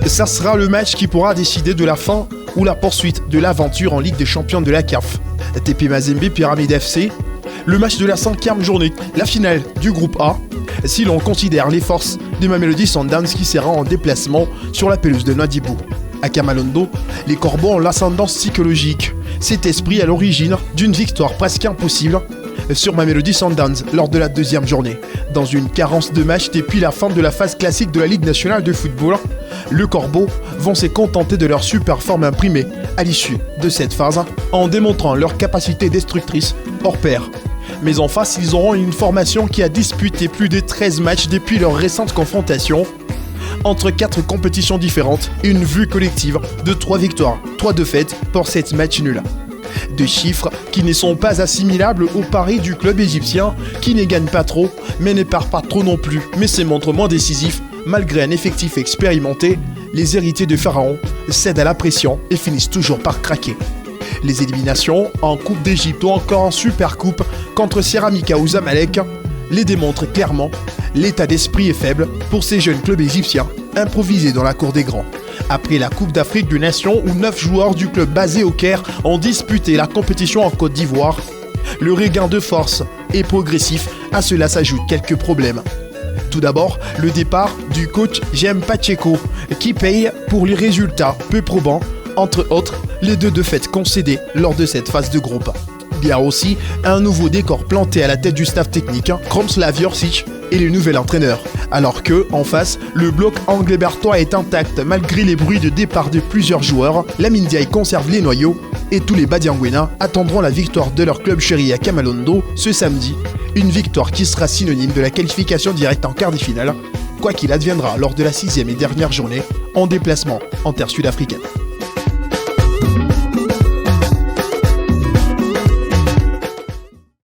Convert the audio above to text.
Ça sera le match qui pourra décider de la fin ou la poursuite de l'aventure en Ligue des Champions de la CAF. TP Mazembe Pyramide FC, le match de la 5e journée, la finale du groupe A, si l'on considère les forces de Mamelodi Sundowns qui sera en déplacement sur la pelouse de Nouadhibou. À Kamalondo, les Corbeaux ont l'ascendance psychologique, cet esprit à l'origine d'une victoire presque impossible sur Mamelodi Sundowns lors de la 2e journée. Dans une carence de matchs depuis la fin de la phase classique de la Ligue nationale de football, les Corbeaux vont se contenter de leur super forme imprimée à l'issue de cette phase en démontrant leur capacité destructrice hors pair. Mais en face, ils auront une formation qui a disputé plus de 13 matchs depuis leur récente confrontation entre 4 compétitions différentes et une vue collective de 3 victoires, 3 défaites pour 7 matchs nuls. Des chiffres qui ne sont pas assimilables au pari du club égyptien qui ne gagne pas trop mais ne perd pas trop non plus, mais se montre moins décisif malgré un effectif expérimenté. Les héritiers de Pharaon cèdent à la pression et finissent toujours par craquer. Les éliminations en Coupe d'Égypte ou encore en Super Coupe contre Ceramica ou Zamalek les démontrent clairement. L'état d'esprit est faible pour ces jeunes clubs égyptiens improvisés dans la cour des grands. Après la Coupe d'Afrique des Nations où 9 joueurs du club basé au Caire ont disputé la compétition en Côte d'Ivoire, le regain de force est progressif, à cela s'ajoutent quelques problèmes. Tout d'abord, le départ du coach Jem Pacheco qui paye pour les résultats peu probants, entre autres les 2 défaites concédées lors de cette phase de groupe. Il y a aussi un nouveau décor planté à la tête du staff technique, Krunoslav Jurčić et le nouvel entraîneur. Alors que, en face, le bloc anglais-bertois est intact malgré les bruits de départ de plusieurs joueurs. Lamine Ndiaye conserve les noyaux et tous les Badiangouénas attendront la victoire de leur club chéri à Kamalondo ce samedi. Une victoire qui sera synonyme de la qualification directe en quart de finale, quoi qu'il adviendra lors de la 6e et dernière journée en déplacement en terre sud-africaine.